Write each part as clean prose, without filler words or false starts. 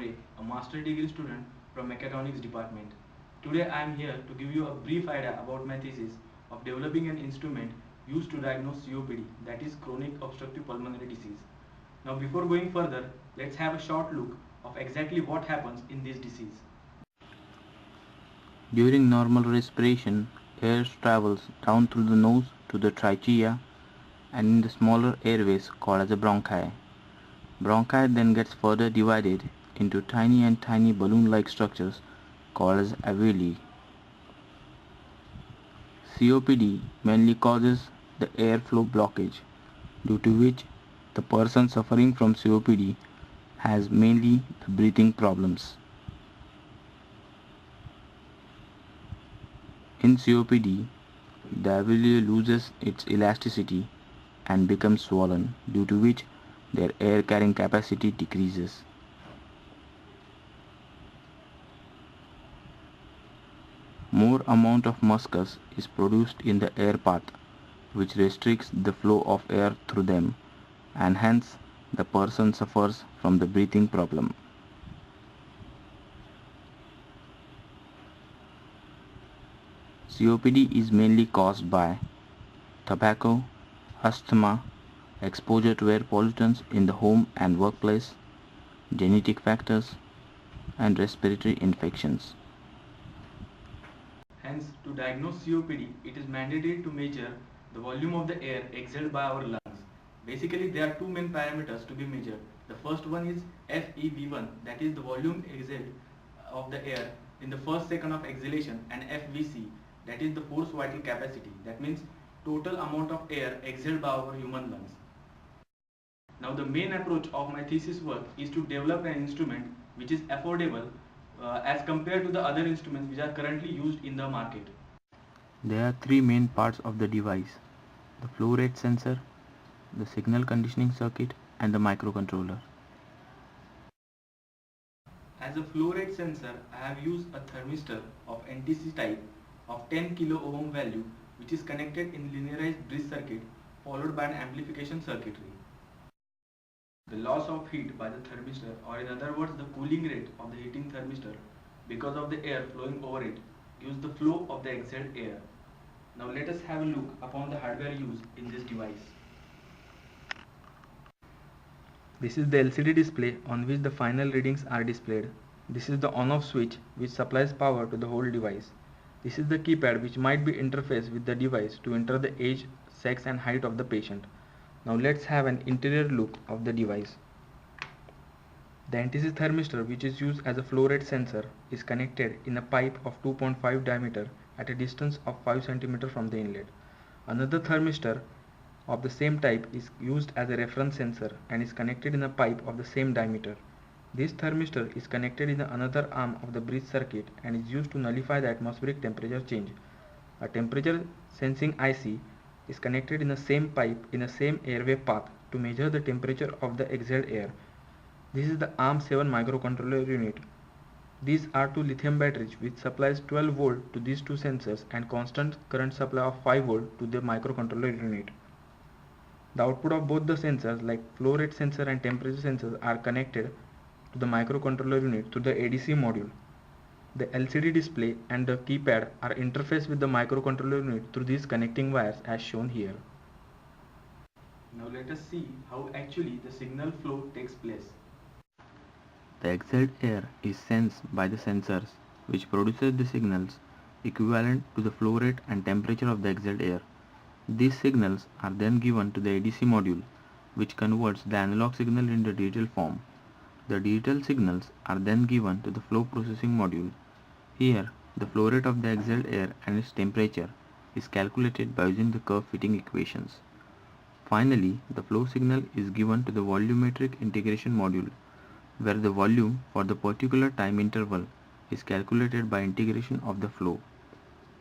More, a master degree student from Mechatronics department. Today I am here to give you a brief idea about my thesis of developing an instrument used to diagnose COPD, that is chronic obstructive pulmonary disease. Now before going further, let's have a short look of exactly what happens in this disease. During normal respiration, air travels down through the nose to the trachea and in the smaller airways called as the bronchi. Bronchi then gets further divided into tiny balloon-like structures called as alveoli. COPD mainly causes the airflow blockage, due to which the person suffering from COPD has mainly the breathing problems. In COPD, the alveoli loses its elasticity and becomes swollen, due to which their air carrying capacity decreases. More amount of mucus is produced in the air path, which restricts the flow of air through them, and hence the person suffers from the breathing problem. COPD is mainly caused by tobacco, asthma, exposure to air pollutants in the home and workplace, genetic factors, and respiratory infections. Hence, to diagnose COPD, it is mandatory to measure the volume of the air exhaled by our lungs. Basically, there are two main parameters to be measured. The first one is FEV1, that is the volume exhaled of the air in the first second of exhalation, and FVC, that is the forced vital capacity. That means total amount of air exhaled by our human lungs. Now, the main approach of my thesis work is to develop an instrument which is affordable as compared to the other instruments which are currently used in the market. There are three main parts of the device: the flow rate sensor, the signal conditioning circuit, and the microcontroller. As a flow rate sensor, I have used a thermistor of NTC type of 10 kilo ohm value, which is connected in linearized bridge circuit followed by an amplification circuitry. The loss of heat by the thermistor, or in other words the cooling rate of the heating thermistor, because of the air flowing over it, gives the flow of the exhaled air. Now let us have a look upon the hardware used in this device. This is the LCD display on which the final readings are displayed. This is the on-off switch which supplies power to the whole device. This is the keypad which might be interfaced with the device to enter the age, sex and height of the patient. Now let's have an interior look of the device. The NTC thermistor, which is used as a flow rate sensor, is connected in a pipe of 2.5 diameter at a distance of 5 cm from the inlet. Another thermistor of the same type is used as a reference sensor and is connected in a pipe of the same diameter. This thermistor is connected in another arm of the bridge circuit and is used to nullify the atmospheric temperature change. A temperature sensing IC is connected in the same pipe in the same airway path to measure the temperature of the exhaled air. This is the ARM7 microcontroller unit. These are two lithium batteries which supplies 12 volt to these two sensors and constant current supply of 5 volt to the microcontroller unit. The output of both the sensors like flow rate sensor and temperature sensors are connected to the microcontroller unit through the ADC module. The LCD display and the keypad are interfaced with the microcontroller unit through these connecting wires as shown here. Now let us see how actually the signal flow takes place. The exhaled air is sensed by the sensors, which produces the signals equivalent to the flow rate and temperature of the exhaled air. These signals are then given to the ADC module, which converts the analog signal into digital form. The digital signals are then given to the flow processing module. Here, the flow rate of the exhaled air and its temperature is calculated by using the curve fitting equations. Finally, the flow signal is given to the volumetric integration module, where the volume for the particular time interval is calculated by integration of the flow.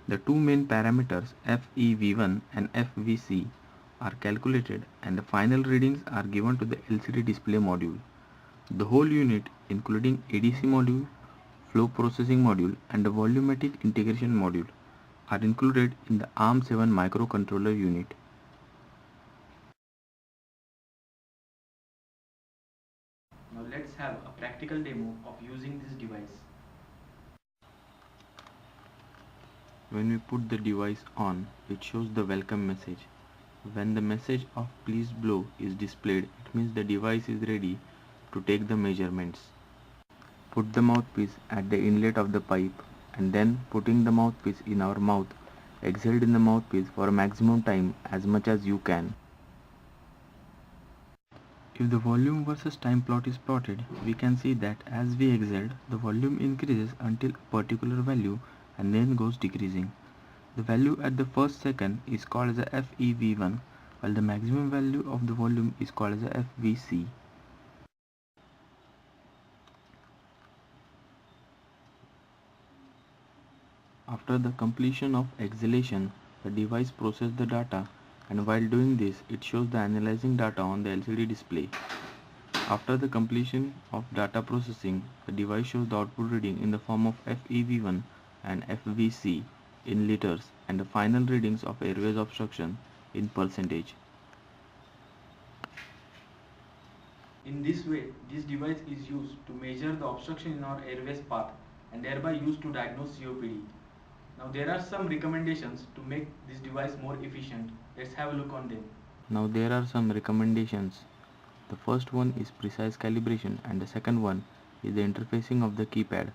The two main parameters FEV1 and FVC are calculated and the final readings are given to the LCD display module. The whole unit, including ADC module, flow processing module and the volumetric integration module, are included in the ARM7 microcontroller unit. Now let's have a practical practical demo of using this device. When we put the device on, it shows the welcome message. When the message of please blow is displayed, it means the device is ready to take the measurements. Put the mouthpiece at the inlet of the pipe and then putting the mouthpiece in our mouth, exhale in the mouthpiece for maximum time as much as you can. If the volume versus time plot is plotted, we can see that as we exhale, the volume increases until a particular value and then goes decreasing. The value at the first second is called as a FEV1, while the maximum value of the volume is called as a FVC. After the completion of exhalation, the device processes the data, and while doing this, it shows the analyzing data on the LCD display. After the completion of data processing, the device shows the output reading in the form of FEV1 and FVC in liters and the final readings of airways obstruction in percentage. In this way, this device is used to measure the obstruction in our airways path and thereby used to diagnose COPD. Now there are some recommendations to make this device more efficient. Let's have a look on them. Now there are some recommendations. The first one is precise calibration and the second one is the interfacing of the keypad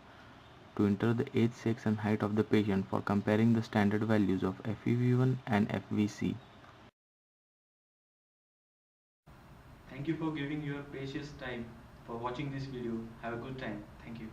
to enter the age, sex and height of the patient for comparing the standard values of FEV1 and FVC. Thank you for giving your precious time for watching this video. Have a good time. Thank you.